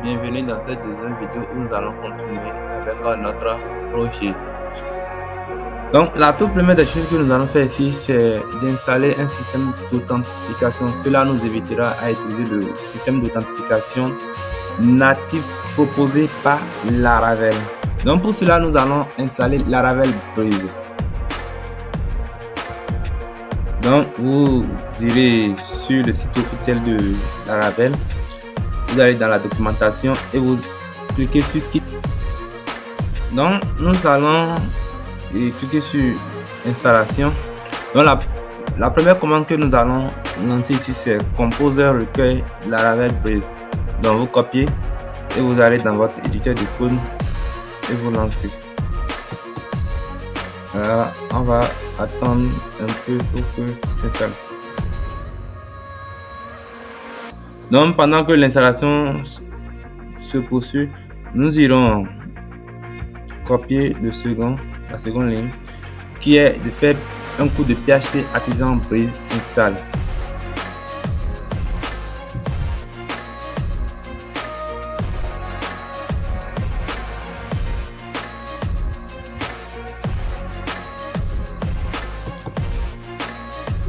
bienvenue dans cette deuxième vidéo où nous allons continuer avec notre projet. Donc la toute première des choses que nous allons faire ici, c'est d'installer un système d'authentification. Cela nous évitera à utiliser le système d'authentification natif proposé par Laravel. Donc pour cela, nous allons installer Laravel Breeze. Donc vous irez sur le site officiel de Laravel, vous allez dans la documentation et vous cliquez sur Kit. Donc nous allons cliquer sur installation. Donc la première commande que nous allons lancer ici, c'est Composer recueil Laravel Breeze. Donc vous copiez et vous allez dans votre éditeur de code et vous lancez. Alors, on va attendre un peu pour que tout s'installe. Donc pendant que l'installation se poursuit, nous irons copier la seconde ligne, qui est de faire un coup de PHP artisan breeze install.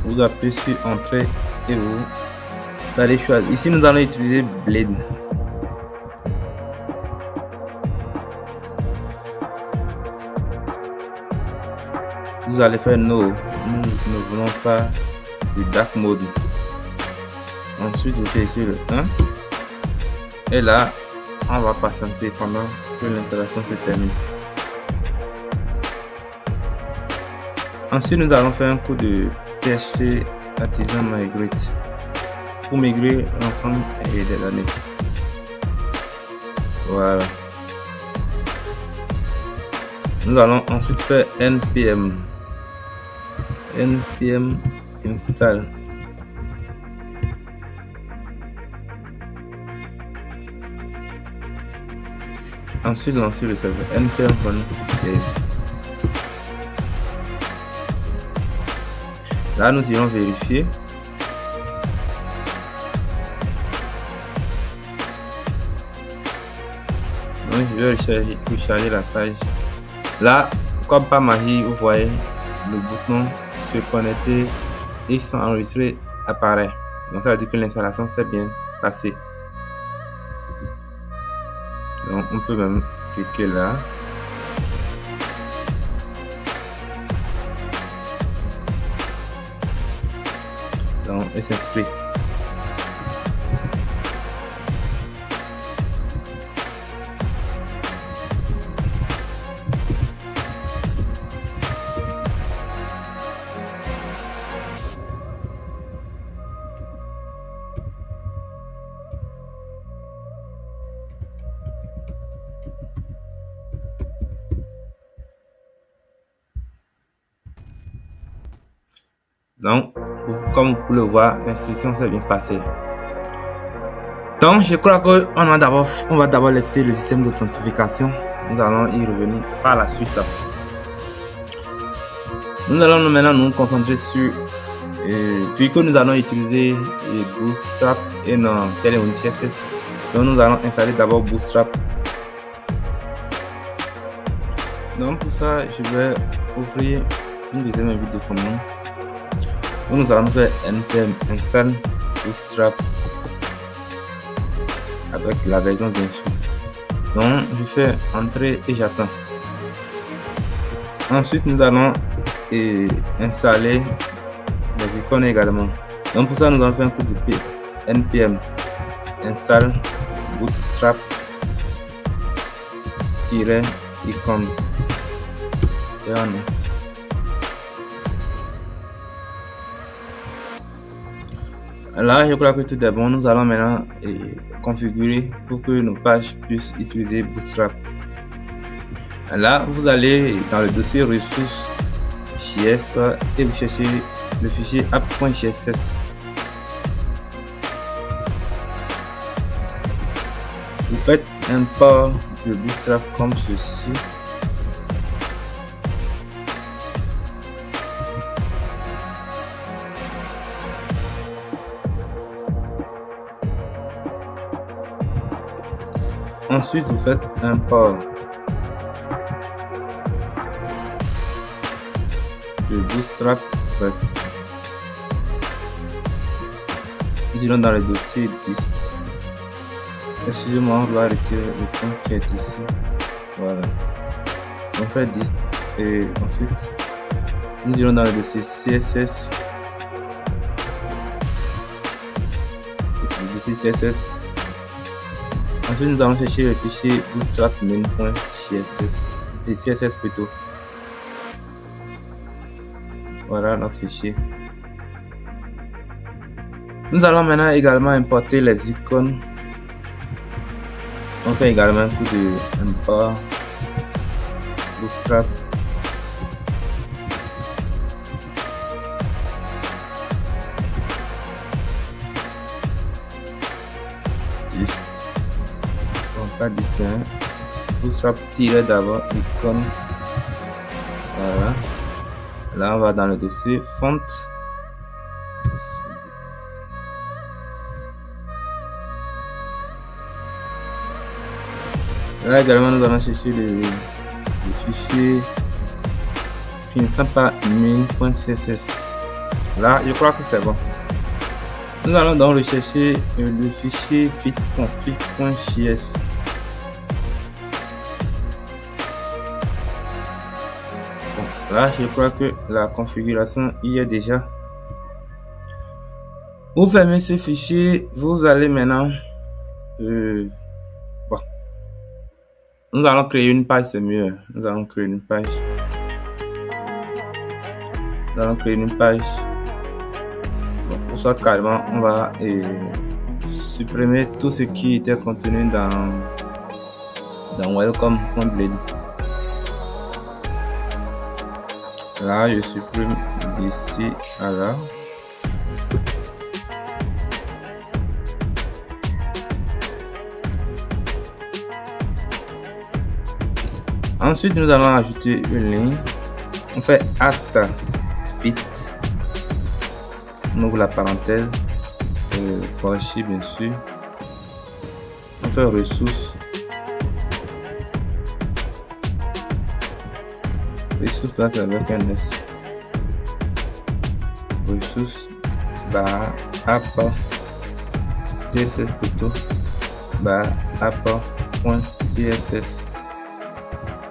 Vous appuyez sur entrée et vous allez choisir. Ici nous allons utiliser Blade. Vous allez faire no. Nous ne voulons pas le dark mode. Ensuite vous cliquez sur le 1 et là on va patienter pendant que l'installation se termine. Ensuite nous allons faire un coup de PHP artisan migrate pour migrer l'ensemble des données. Voilà. Nous allons ensuite faire npm install. Ensuite lancer le serveur npm run. Là nous irons vérifier. Donc je vais recharger la page. Là, comme par magie, vous voyez le bouton se connecter et s'enregistrer apparaît. Donc ça veut dire que l'installation s'est bien passée. Donc on peut même cliquer là. Donc et s'inscrit. Donc, comme vous pouvez le voir, l'instruction s'est bien passée. Donc, je crois qu'on va d'abord laisser le système d'authentification. Nous allons y revenir par la suite. Nous allons maintenant nous concentrer sur, vu que nous allons utiliser Bootstrap et non Tailwind CSS. Donc, nous allons installer d'abord Bootstrap. Donc, pour ça, je vais ouvrir une deuxième invite de commande. Nous allons faire npm install Bootstrap avec la version bien sûr. Donc je fais entrer et j'attends. Ensuite nous allons installer les icônes également. Donc pour ça nous allons faire un coup de npm install Bootstrap icons et on lance. Là, je crois que tout est bon. Nous allons maintenant configurer pour que nos pages puissent utiliser Bootstrap. Là, vous allez dans le dossier ressources JS et vous cherchez le fichier app.css. Vous faites import de Bootstrap comme ceci. Ensuite, vous faites import de Bootstrap. Nous irons dans le dossier dist. Excusez-moi, on doit retirer le point qui est ici. Voilà. On fait dist et ensuite nous irons dans le dossier CSS. Le dossier CSS. Ensuite, nous allons chercher le fichier bootstrap main.css et CSS plutôt. Voilà notre fichier. Nous allons maintenant également importer les icônes. On fait également un coup de import bootstrap. Pas distinct. Bootstrap tirer d'abord icônes. Voilà. Là on va dans le dossier font. Là également nous allons chercher le fichier finissant par main.css. Là je crois que c'est bon. Nous allons donc rechercher le fichier fitconfig.js. Bon, là je crois que la configuration y est déjà. Vous fermez ce fichier, vous allez maintenant nous allons créer une page, c'est mieux. Nous allons créer une page. Bon, pour ça, carrément, on va supprimer tout ce qui était contenu dans welcome.blade. Là, je supprime d'ici à là. Ensuite, nous allons ajouter une ligne. On fait act fit. On ouvre la parenthèse. Corriger bien sûr. On fait ressources. Ressources là c'est avec un S. Ressources app CSS plutôt app.css.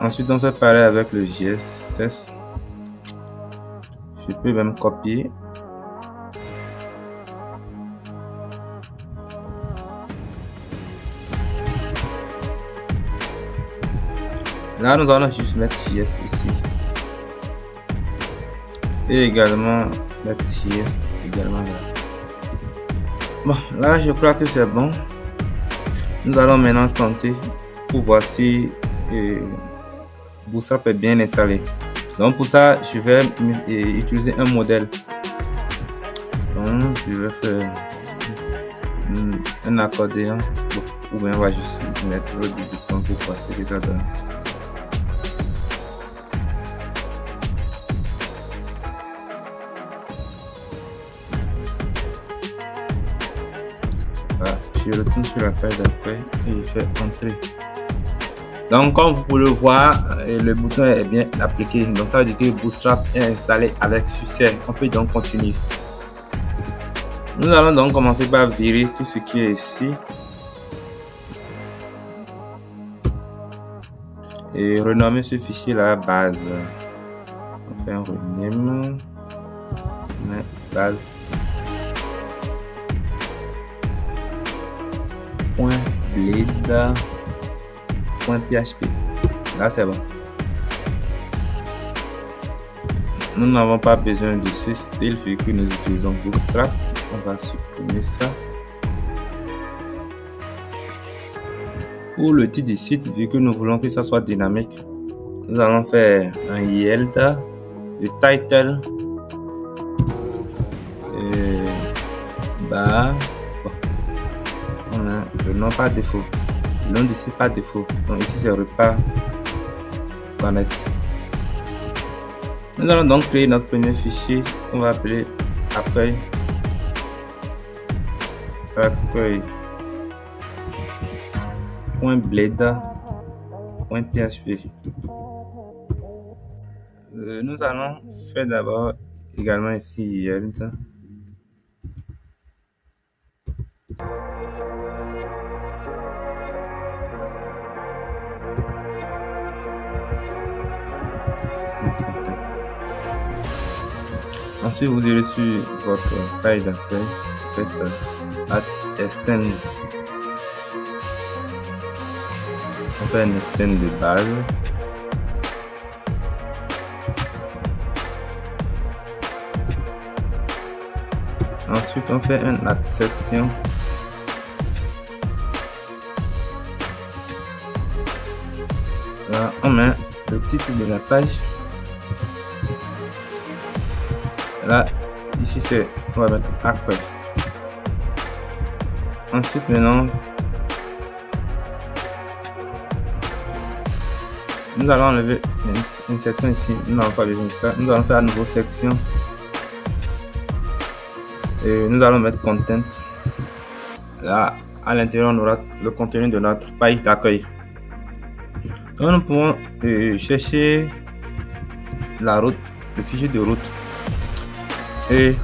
Ensuite, on fait pareil avec le GSS. Je peux même copier. Là, nous allons juste mettre JS ici. Et également mettre JS également là. Bon, là, je crois que c'est bon. Nous allons maintenant tenter pour voir si Bootstrap est bien installé. Donc pour ça, je vais utiliser un modèle. Donc je vais faire un accordéon. Ou bien on va juste mettre du bouton pour voir ce que ça donne. Voilà, je retourne sur la page d'après et je fais entrer. Donc comme vous pouvez le voir, le bouton est bien appliqué. Donc ça veut dire que Bootstrap est installé avec succès. On peut donc continuer. Nous allons donc commencer par virer tout ce qui est ici. Et renommer ce fichier là base. On fait un rename. Base. .blade. .php. Là c'est bon. Nous n'avons pas besoin de ce style vu que nous utilisons Bootstrap. On va supprimer ça. Pour le titre du site, vu que nous voulons que ça soit dynamique, nous allons faire un yield, le title on a le nom par défaut. Le nom d'ici par défaut. Donc ici c'est repas connect. Nous allons donc créer notre premier fichier qu'on va appeler accueil. .blade.php. Nous allons faire d'abord également ici yield. Ensuite, vous irez sur votre page d'accueil, vous faites extend. On fait un extend de base. Ensuite, on fait une add session. Là, on met le titre de la page. Là, ici, on va mettre accueil. Ensuite, maintenant, nous allons enlever une section ici. Nous n'avons pas besoin de ça. Nous allons faire une nouvelle section. Et nous allons mettre content. Là, à l'intérieur, on aura le contenu de notre page d'accueil. Donc, nous pouvons chercher la route, le fichier de route et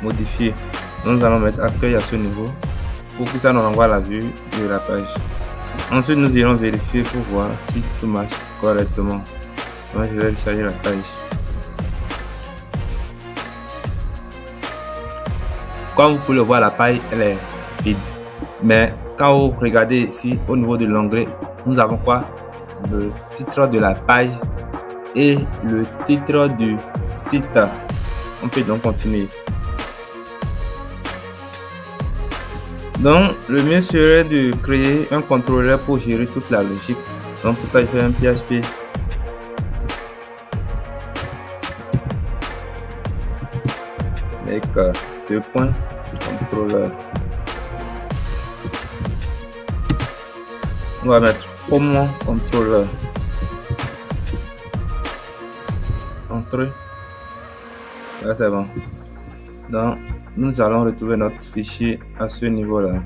modifier. Nous allons mettre accueil à ce niveau pour que ça nous renvoie à la vue de la page. Ensuite, nous irons vérifier pour voir si tout marche correctement. Donc, je vais charger la page. Comme vous pouvez le voir, la page elle est vide. Mais quand vous regardez ici au niveau de l'onglet, nous avons quoi? Le titre de la page et le titre du site. On peut donc continuer. Donc, le mieux serait de créer un contrôleur pour gérer toute la logique. Donc, pour ça, je fais un PHP. Avec deux points, contrôleur. On va mettre home contrôleur. Entrée. Là, c'est bon. Donc, nous allons retrouver notre fichier à ce niveau-là.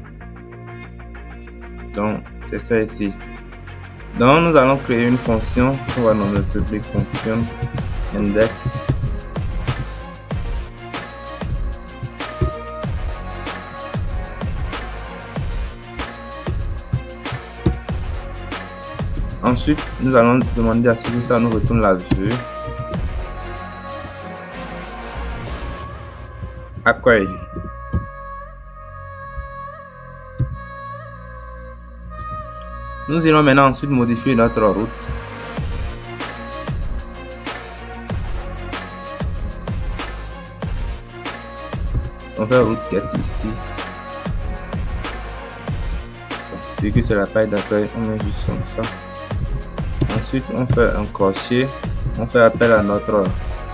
Donc, c'est ça ici. Donc, nous allons créer une fonction. On va nommer public function index. Ensuite, nous allons demander à ce que ça nous retourne la vue. Accueil. Nous allons maintenant ensuite modifier notre route. On fait route get ici. Vu que c'est la page d'accueil, on met juste ça. Ensuite, on fait un crochet. On fait appel à notre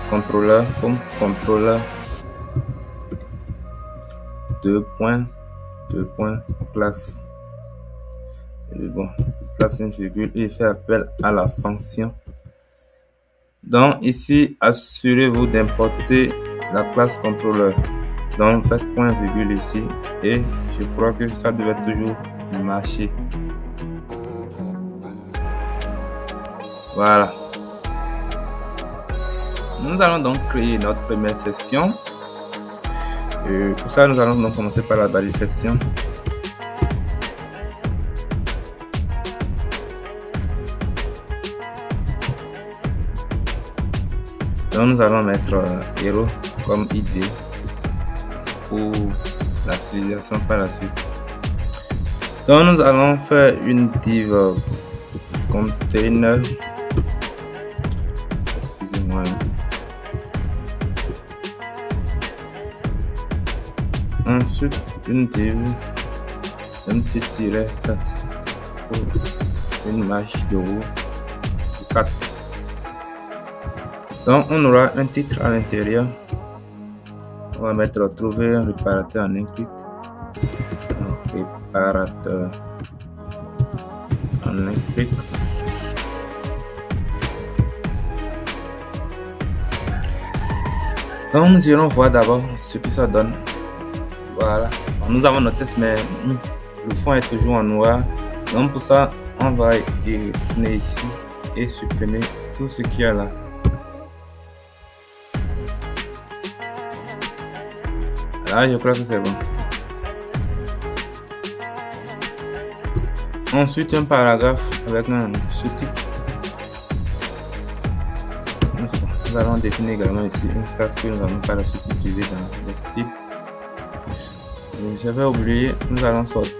contrôleur comme contrôleur. Deux points, classe. Et bon, place une virgule et fait appel à la fonction. Donc ici, assurez-vous d'importer la classe contrôleur. Donc faites point virgule ici et je crois que ça devait toujours marcher. Voilà. Nous allons donc créer notre première session. Pour ça, nous allons donc commencer par la balise session. Donc, nous allons mettre héros comme idée pour la civilisation par la suite. Donc, nous allons faire une div container. Excusez-moi. Ensuite, une div mt-4 pour une marche de roue 4. Donc, on aura un titre à l'intérieur. On va mettre trouver un réparateur en un clic. Un réparateur en un clic. Donc, nous irons voir d'abord ce que ça donne. Voilà. Nous avons notre test, mais le fond est toujours en noir. Donc pour ça, on va retourner ici et supprimer tout ce qu'il y a là. Là, je crois que c'est bon. Ensuite, un paragraphe avec un sous-titre. Nous allons définir également ici une classe que nous allons par la suite utiliser dans les styles. J'avais oublié, nous allons sortir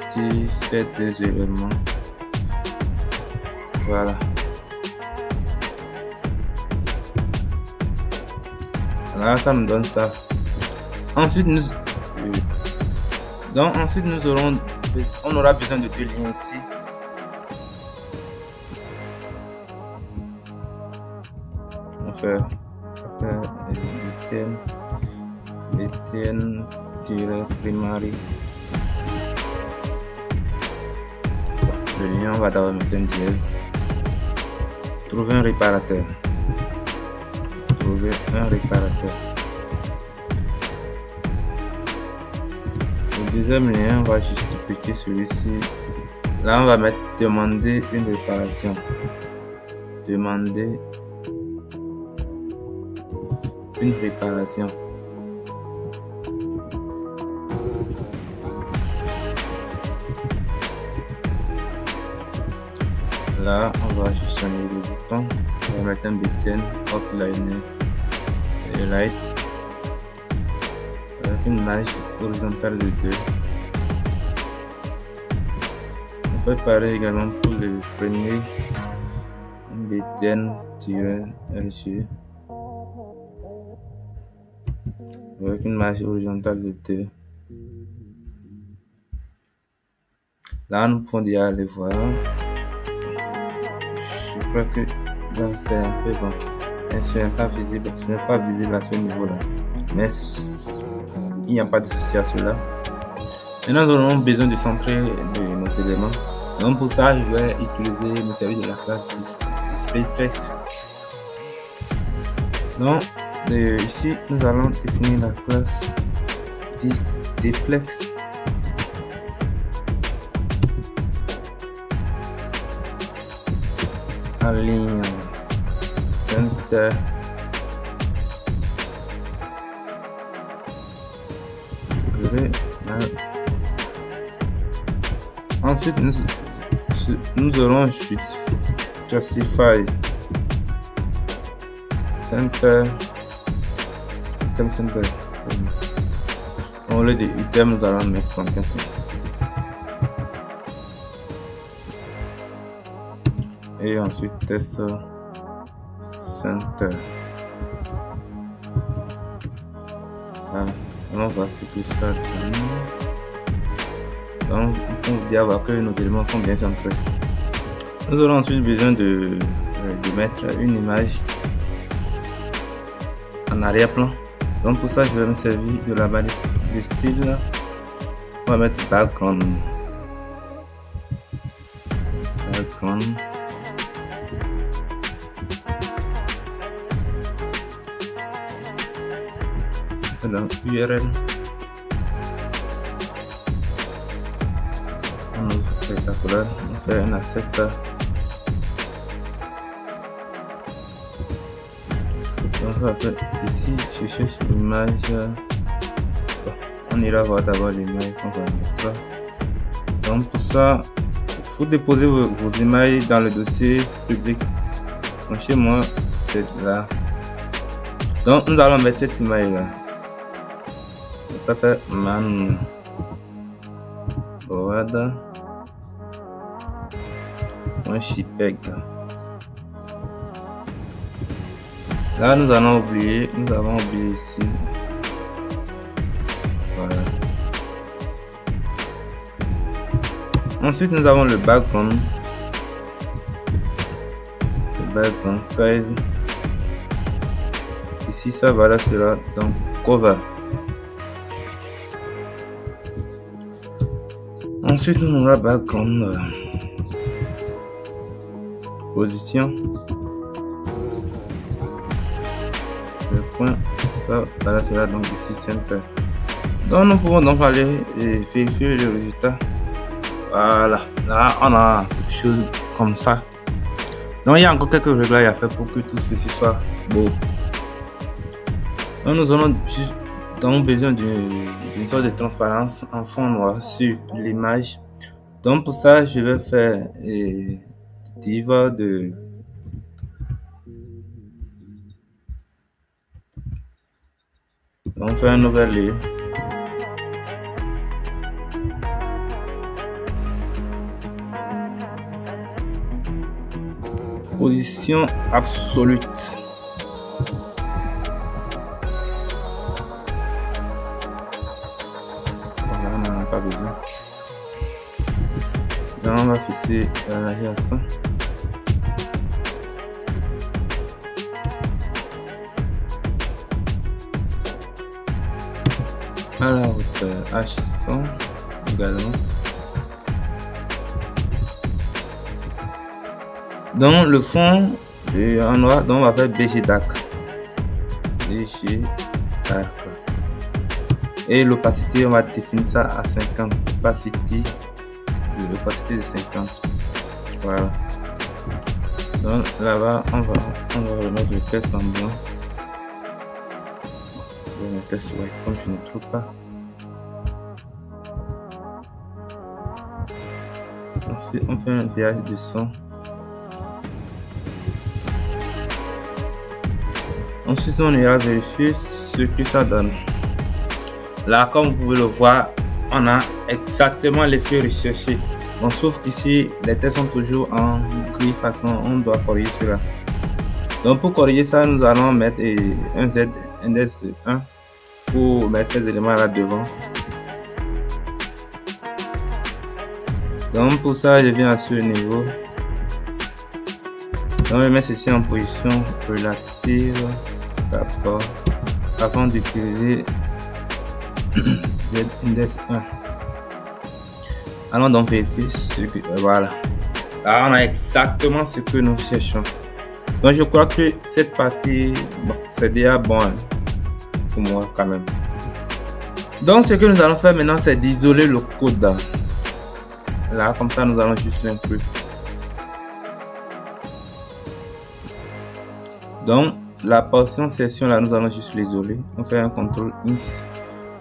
ces deux éléments. Voilà. Là, ça me donne ça. Ensuite, nous on aura besoin de deux liens ici. Ça fait btn-primary. Le lien, on va d'abord mettre un dièse. Trouver un réparateur. Le deuxième lien, on va juste dupliquer celui-ci. Là, on va mettre demander une réparation. Demander une réparation. Là, on va juste changer le bouton. On va mettre un btn outliner et light avec une marge horizontale de 2. On fait pareil également pour le premier. Un btn-lg avec une marge horizontale de 2. Là, nous pouvons déjà aller voir. Je crois que là, c'est un peu bon. Mais ce n'est pas visible à ce niveau-là. Mais il n'y a pas de souci à cela. Maintenant, nous aurons besoin de centrer nos éléments. Donc, pour ça, je vais utiliser le service de la classe displayFlex. Donc, ici, nous allons définir la classe displayFlex. Align center. Ensuite, nous aurons justify center. Item center. Au lieu de item, nous allons mettre content. Et ensuite test center. Voilà. On va voir ce que ça donne. Donc, on peut bien voir que nos éléments sont bien centrés. Nous aurons ensuite besoin de mettre une image en arrière-plan. Donc, pour ça, je vais me servir de la balise de style. On va mettre background. Dans URL, on ouvre sa couleur, on fait un accept. Donc on va faire ici, je cherche l'image. On ira voir d'abord l'image qu'on va mettre. Donc pour ça, il faut déposer vos images dans le dossier public. Donc chez moi, c'est là. Donc nous allons mettre cette image là. Ça fait man forward .jpeg. Là nous avons oublié ici. Voilà. Ensuite nous avons le background size. Ici ça va là cela, donc cover. Ensuite, nous aurons background position. Le point, ça voilà cela donc ici center. Donc nous pouvons donc aller et vérifier le résultat. Voilà, là on a quelque chose comme ça. Donc il y a encore quelques réglages à faire pour que tout ceci soit beau. Donc nous avons juste donc besoin d'une sorte de transparence en fond noir sur l'image. Donc pour ça, je vais faire diva de donc faire un overlay. Position absolue. Voilà, on n'en a pas besoin. Donc on va fixer l'arrière à 100. À la hauteur H100 également. Dans le fond en noir, donc on va faire BG dark. BG dark. Et l'opacité, on va définir ça à 50. L'opacité de 50. Voilà. Donc là-bas, on va remettre le test en blanc. Le test white comme je ne trouve pas. On fait un virage de son. Ensuite, on ira vérifier ce que ça donne. Là, comme vous pouvez le voir, on a exactement l'effet recherché. Bon, sauf ici, les tests sont toujours en gris façon, on doit corriger cela. Donc, pour corriger ça, nous allons mettre un Z index 1 pour mettre ces éléments là devant. Donc, pour ça, je viens à ce niveau. Donc, je mets ceci en position relative. D'accord. Avant d'utiliser Z index 1. Allons donc vérifier ce que voilà. Là, on a exactement ce que nous cherchons. Donc, je crois que cette partie, bon, c'est déjà bon hein, pour moi quand même. Donc, ce que nous allons faire maintenant, c'est d'isoler le code. Là, comme ça, nous allons juste l'inclure. Donc, la portion session là, nous allons juste l'isoler. On fait un CTRL X.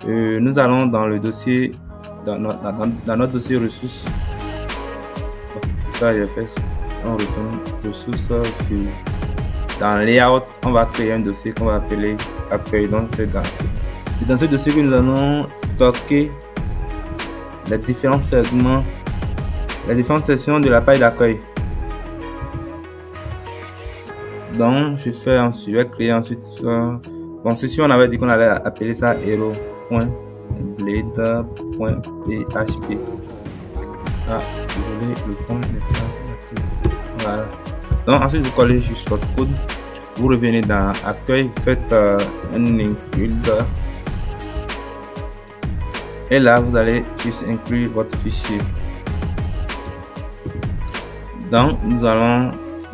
Nous allons dans le dossier, dans notre dossier ressources. Bon, ça, j'ai fait. On retourne ressources. Dans layout, on va créer un dossier qu'on va appeler accueil. Donc, c'est dans ce dossier que nous allons stocker les différents segments, les différentes sections de la page d'accueil. Donc, je vais créer ensuite. Bon, ceci, on avait dit qu'on allait appeler ça hero.blade.php. Ah, désolé, le point n'est pas actif. Voilà. Donc, ensuite, vous collez juste votre code. Vous revenez dans accueil, vous faites un include. Et là, vous allez juste inclure votre fichier. Donc, nous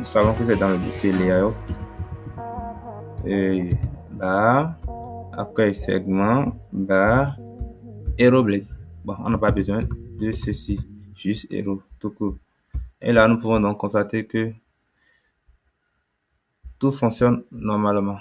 savons que c'est dans le dossier layout. Et là, accueil segment, là, HeroBlade. Bon, on n'a pas besoin de ceci, juste Hero, tout court. Et là, nous pouvons donc constater que tout fonctionne normalement.